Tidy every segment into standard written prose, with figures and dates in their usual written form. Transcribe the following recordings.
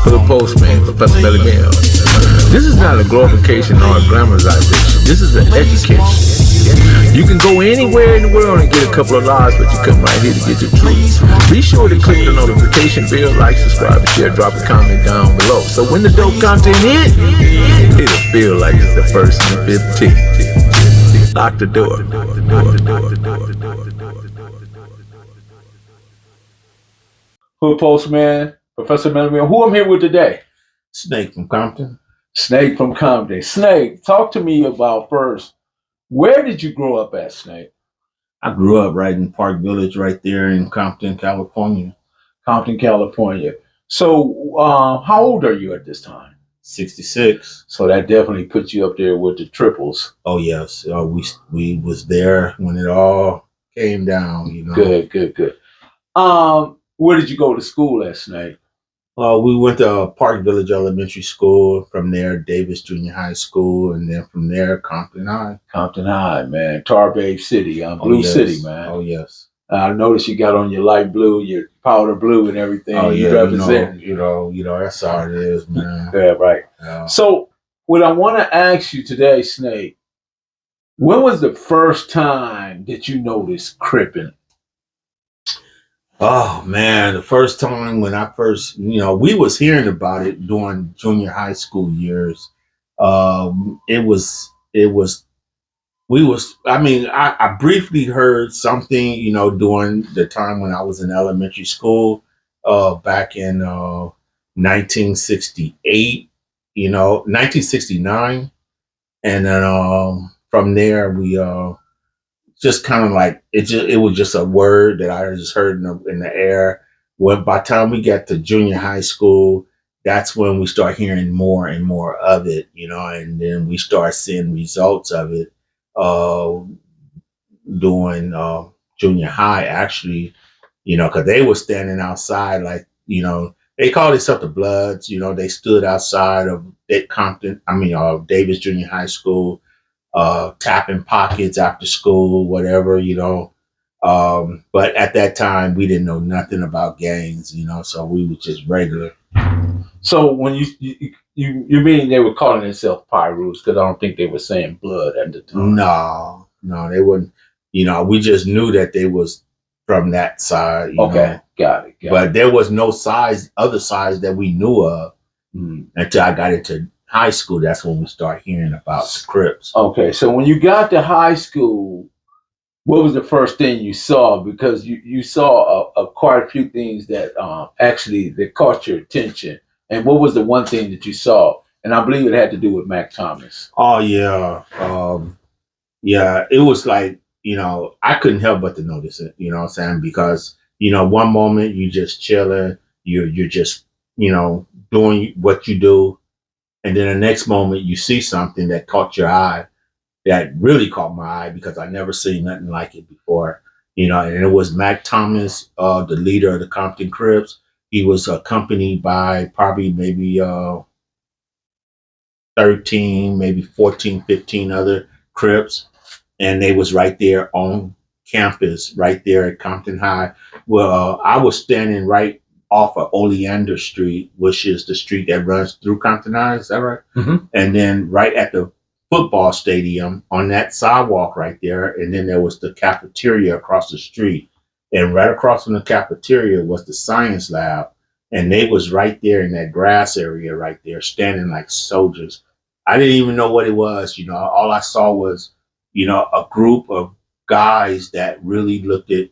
Hood Postman, Professor Melly Mill. This is not a glorification or a glamorization. This is an education. You can go anywhere in the world and get a couple of lies, but you come right here to get the truth. Be sure to click the notification bell, like, subscribe, and share. Drop a comment down below. So when the dope content hit, it'll feel like it's the first and the 15th. Lock the door. Hood Postman, Professor Melly. Who I'm here with today? Snake from Compton. Snake from Compton. Snake, talk to me about first. Where did you grow up at, Snake? I grew up right in Park Village, right there in Compton, California. Compton, California. So, how old are you at this time? 66. So that definitely puts you up there with the triples. Oh yes, we was there when it all came down. You know. Good. Where did you go to school at, Snake? We went to Park Village Elementary School. From there, Davis Junior High School, and then from there, Compton High. Compton High, man. Tar Babe City, Blue yes. City, man. Oh yes. I noticed you got on your light blue, your powder blue, and everything. Oh yeah, you represent. You know, that's how it is, man. Yeah, right. So, what I want to ask you today, Snake, when was the first time that you noticed cripping? Oh man, the first time when I first, we was hearing about it during junior high school years. I briefly heard something, during the time when I was in elementary school, back in 1968, 1969. And then from there, we just kind of like, it was just a word that I just heard in the air. When by the time we get to junior high school, that's when we start hearing more and more of it, and then we start seeing results of it doing junior high, actually, because they were standing outside, like, they called themselves the Bloods. They stood outside of Davis Junior High School, tapping pockets after school, whatever, but at that time we didn't know nothing about gangs, so we were just regular. So when you mean they were calling themselves Pyrus, because I don't think they were saying blood at the time. No, they wouldn't. We just knew that they was from that side. Okay, got it. But there was no other sides that we knew of until I got into high school. That's when we start hearing about the Crips. Okay, so when you got to high school, what was the first thing you saw? Because you saw quite a few things that actually that caught your attention. And what was the one thing that you saw? And I believe it had to do with Mac Thomas. Oh yeah, it was like, I couldn't help but to notice it. You know what I'm saying? Because one moment you just chilling, you're just doing what you do, and then the next moment you see something that caught your eye, that really caught my eye, because I never seen nothing like it before. And it was Mac Thomas, the leader of the Compton Crips. He was accompanied by probably maybe 13, maybe 14, 15 other Crips. And they was right there on campus, right there at Compton High. Well, I was standing right off of Oleander Street, which is the street that runs through Compton High. Is that right? Mm-hmm. And then right at the football stadium, on that sidewalk right there, and then there was the cafeteria across the street. And right across from the cafeteria was the science lab. And they was right there in that grass area right there, standing like soldiers. I didn't even know what it was. All I saw was, a group of guys that really looked at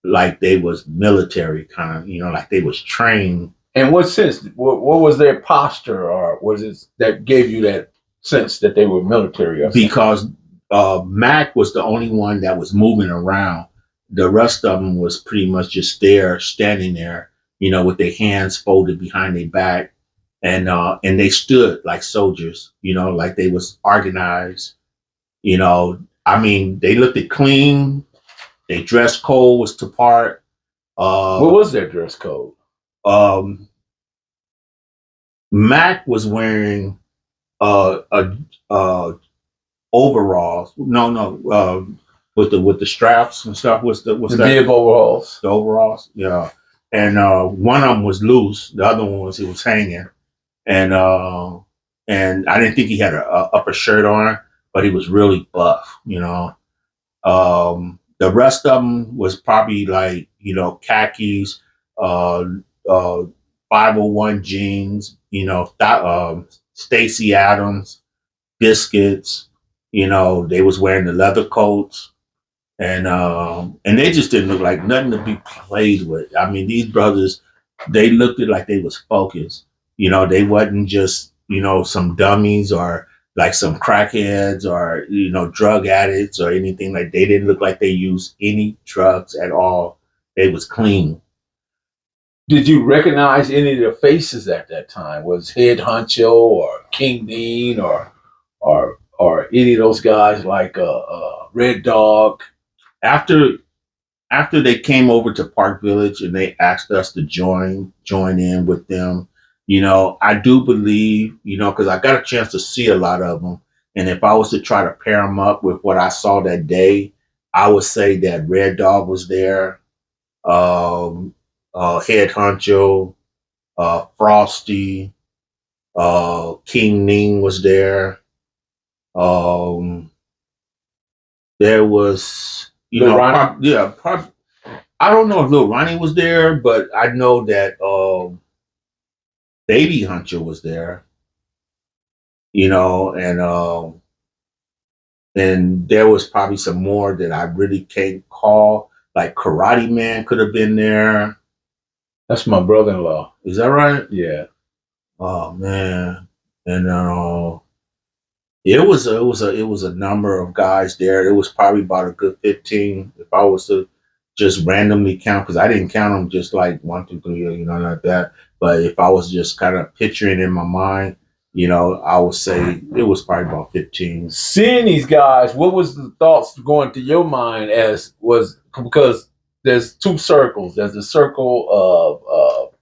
like they was military kind of, like they was trained. In what sense? What was their posture, or was it that gave you that sense that they were military? Because Mac was the only one that was moving around. The rest of them was pretty much just there, standing there, with their hands folded behind their back, and they stood like soldiers, like they was organized. They looked at clean. Their dress code was to part. What was their dress code? Mac was wearing overalls. No, with the straps and stuff. What's the that? bib overalls. The overalls, yeah. and one of them was loose. The other one was, it was hanging, and I didn't think he had a upper shirt on, but he was really buff, you know. The rest of them was probably like, you know, khakis, uh, 501 jeans, you know, Stacy Adams, biscuits, you know, they was wearing the leather coats, and they just didn't look like nothing to be played with. I mean, these brothers, they looked it like they was focused. You know, they wasn't just, you know, some dummies or like some crackheads or, you know, drug addicts or anything. Like, they didn't look like they used any drugs at all. They was clean. Did you recognize any of their faces at that time? Was Head Honcho or King Dean or any of those guys like Red Dog? After they came over to Park Village and they asked us to join in with them, you know, I do believe, you know, because I got a chance to see a lot of them, and if I was to try to pair them up with what I saw that day, I would say that Red Dog was there, um, Head Honcho, Frosty, King Ning was there. Um, there was, you Lil know, Ronnie? I don't know if Lil Ronnie was there, but I know that Baby Hunter was there, you know, and there was probably some more that I really can't call. Like Karate Man could have been there. That's my brother-in-law. Is that right? Yeah. Oh man, and it was a number of guys there. It was probably about a good 15. If I was to just randomly count, because I didn't count them just like 1, 2, 3, you know, like that. But if I was just kind of picturing in my mind, you know, I would say it was probably about 15. Seeing these guys, what was the thoughts going through your mind as was because there's two circles. There's a circle of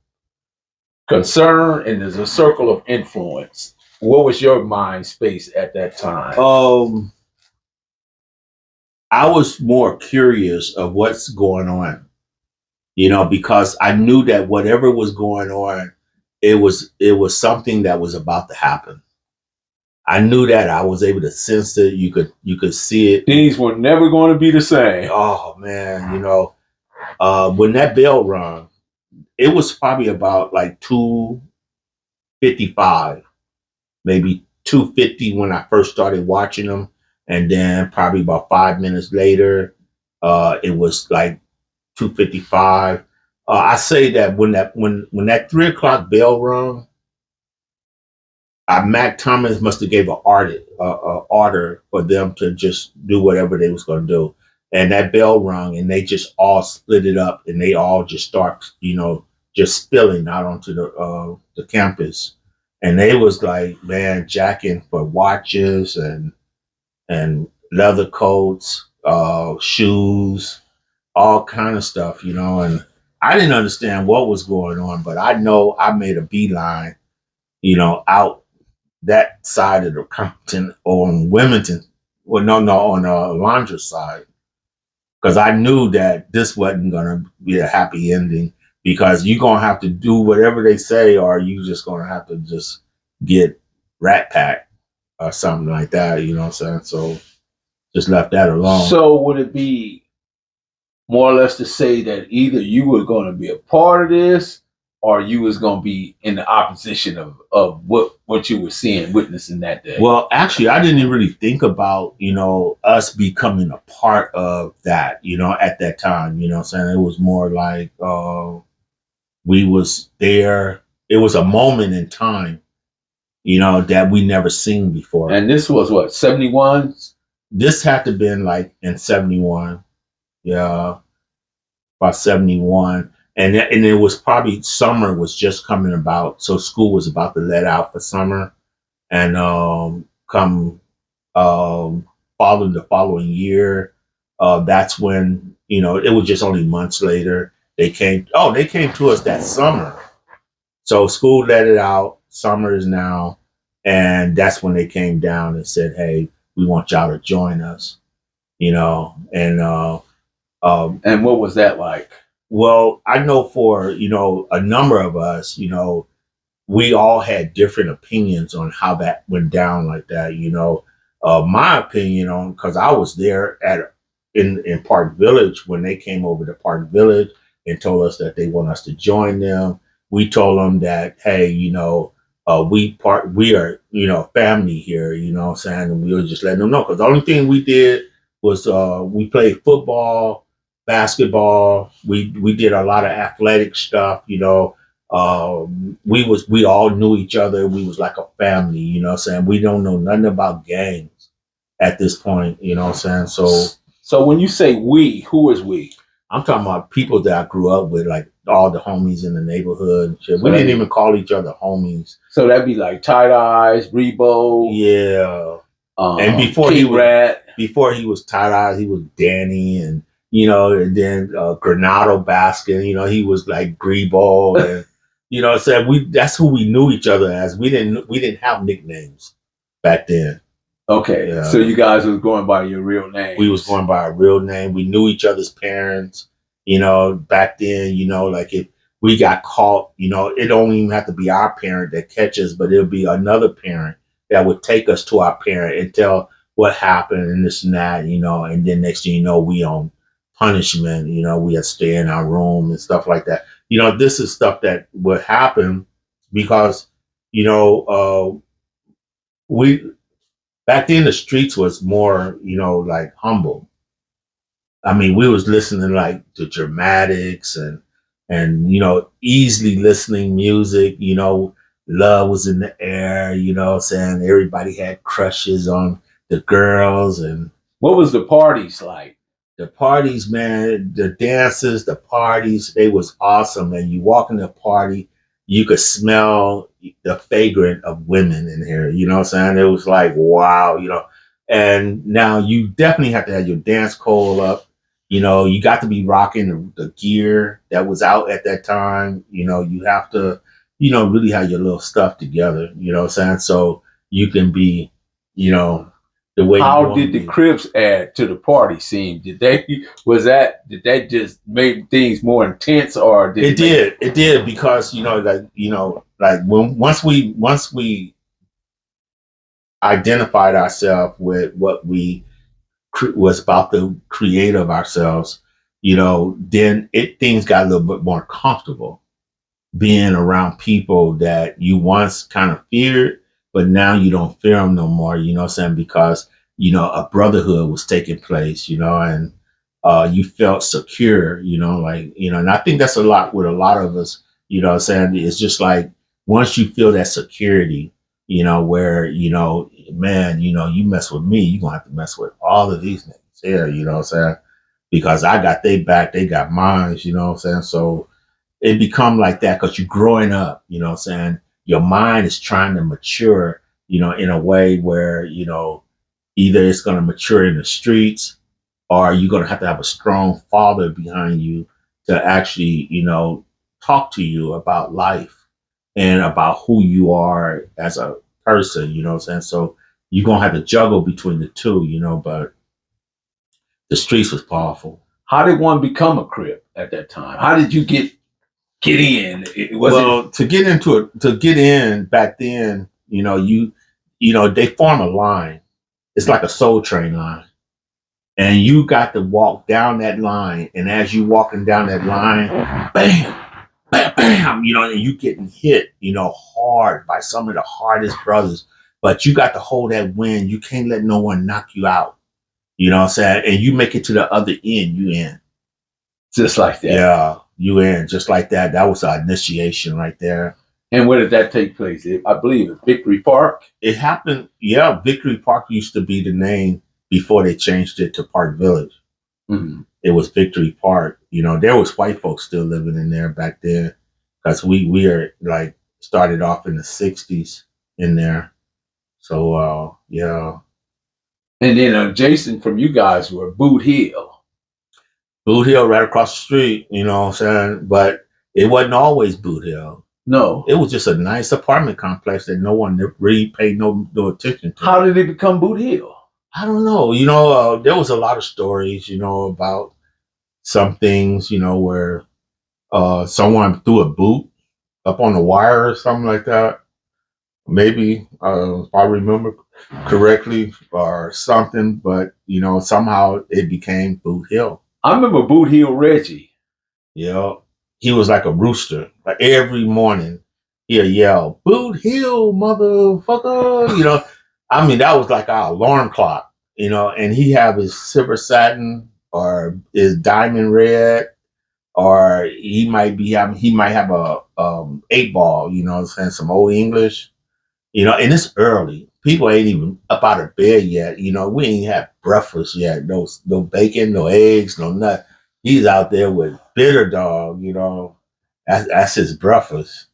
concern and there's a circle of influence. What was your mind space at that time? I was more curious of what's going on, you know, because I knew that whatever was going on, it was something that was about to happen. I knew that. I was able to sense it. You could see it. Things were never going to be the same. Oh man, you know, when that bell rung, it was probably about like 2:55, maybe 2:50 when I first started watching them, and then probably about 5 minutes later, it was like 2:55. I say that when that 3 o'clock bell rung, Mac Thomas must have gave an order for them to just do whatever they was going to do, and that bell rung, and they just all split it up, and they all just start, you know, just spilling out onto the campus, and they was like, man, jacking for watches and leather coats, shoes, all kind of stuff, you know, and I didn't understand what was going on, but I know I made a beeline, you know, out that side of the Compton or on Wilmington. Well, no, on the Alondra side, because I knew that this wasn't gonna be a happy ending, because you're gonna have to do whatever they say, or you just gonna have to just get rat packed or something like that. You know what I'm saying? So just left that alone. So would it be more or less to say that either you were going to be a part of this or you was going to be in the opposition of what you were seeing, witnessing that day? Well, actually, I didn't really think about, you know, us becoming a part of that, you know, at that time. You know what I'm saying? It was more like we was there. It was a moment in time, you know, that we never seen before. And this was what, 71? This had to been like in 71. Yeah, about 71. And it was probably summer was just coming about. So school was about to let out for summer. And come following the following year, that's when, you know, it was just only months later. They came to us that summer. So school let it out. Summer is now. And that's when they came down and said, hey, we want y'all to join us, you know, and what was that like? Well, I know for, a number of us, we all had different opinions on how that went down like that. My opinion on, because I was there in Park Village when they came over to Park Village and told us that they want us to join them. We told them that, hey, we are, family here, what I'm saying, and we were just letting them know, because the only thing we did was we played football, basketball. We did a lot of athletic stuff. We all knew each other. We was like a family. What I'm saying, we don't know nothing about gangs at this point. What I'm saying, So when you say we, who is we? I'm talking about people that I grew up with, like all the homies in the neighborhood and shit. So We didn't even call each other homies. So that'd be like Tight Eyes, Rebo, Yeah. And before he was Tight Eyes, he was Danny, and and then Granado Baskin. He was like Grebo, and so that's who we knew each other as. We didn't have nicknames back then. Okay, Yeah. so you guys was going by your real name. We was going by our real name. We knew each other's parents. Back then, like if we got caught, it don't even have to be our parent that catches, but it'll be another parent that would take us to our parent and tell what happened and this and that, and then next thing you know, we on punishment, we had to stay in our room and stuff like that. This is stuff that would happen because, we back then the streets was more, like humble. I mean, we was listening like to dramatics and easily listening music. Love was in the air. What I'm saying, everybody had crushes on the girls. And what was the parties like? The parties, man, the dances, the parties, they was awesome. And you walk in the party, you could smell the fragrance of women in here. What I'm saying? It was like, wow, And now you definitely have to have your dance code up. You got to be rocking the gear that was out at that time. You have to, really have your little stuff together. What I'm saying? So you can be, the way. How did the Crips add to the party scene? Did that just make things more intense, or did it did because like when once we identified ourselves with what we was about the create of ourselves, then things got a little bit more comfortable being around people that you once kind of feared, but now you don't fear them no more. What I'm saying? Because a brotherhood was taking place. And you felt secure. And I think that's a lot with a lot of us. What I'm saying? It's just like once you feel that security, where man, you mess with me, you're gonna have to mess with all of these niggas here. What I'm saying? Because I got they back, they got mine. What I'm saying? So it become like that because you're growing up, what I'm saying? Your mind is trying to mature, in a way where, either it's going to mature in the streets or you're going to have a strong father behind you to actually, talk to you about life and about who you are as a person, what I'm saying? So you're going to have to juggle between the two, but the streets was powerful. How did one become a Crip at that time? How did you get in? To get in back then, they form a line. It's like a Soul Train line, and you got to walk down that line. And as you walking down that line, bam, bam, bam, and you getting hit, hard by some of the hardest brothers. But you got to hold that win. You can't let no one knock you out. You know what I'm saying? And you make it to the other end, you in. Just like that. Yeah. You in just like that. That was our initiation right there. And where did that take place? I believe in Victory Park. It happened. Yeah, Victory Park used to be the name before they changed it to Park Village. Mm-hmm. It was Victory Park. There was white folks still living in there back then because we are like started off in the '60s in there. So yeah. And then adjacent from you guys were Boot Hill. Boot Hill right across the street, what I'm saying? But it wasn't always Boot Hill. No. It was just a nice apartment complex that no one really paid no attention to. How did it become Boot Hill? I don't know. There was a lot of stories, about some things, where someone threw a boot up on the wire or something like that. Maybe if I remember correctly or something, but somehow it became Boot Hill. I remember Boot Hill Reggie. Yeah, he was like a rooster. Like every morning, he'd yell, "Boot Hill, motherfucker!" I mean, that was like our alarm clock. And he have his silver satin or his diamond red, or he might have a 8-ball. I'm saying, some old English. And it's early. People ain't even up out of bed yet. We ain't had breakfast yet. No bacon, no eggs, no nothing. He's out there with bitter dog. That's his breakfast.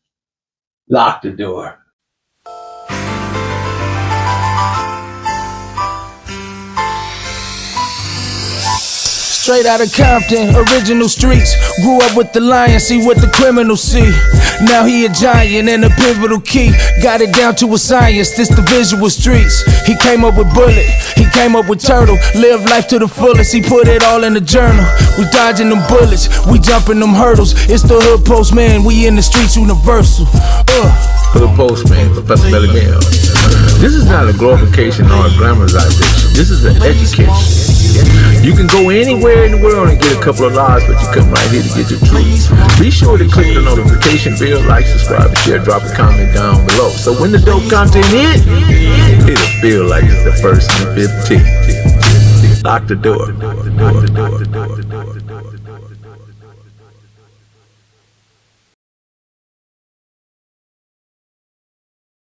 Lock the door. Straight out of Compton, original streets. Grew up with the lion, see what the criminals see. Now he a giant and a pivotal key. Got it down to a science, this the visual streets. He came up with Bullet, he came up with Turtle. Live life to the fullest, he put it all in the journal. We dodging them bullets, we jumping them hurdles. It's the Dahoodpostman, we in the streets universal. Dahoodpostman, Professor Melly Mel. This is not a glorification or a glamorization. This is an education. You can go anywhere in the world and get a couple of lives, but you come right here to get your truth. Be sure to click the notification bell, like, subscribe, share, drop a comment down below. So when the dope content hit, it'll feel like it's the first and the 15th. Lock the door.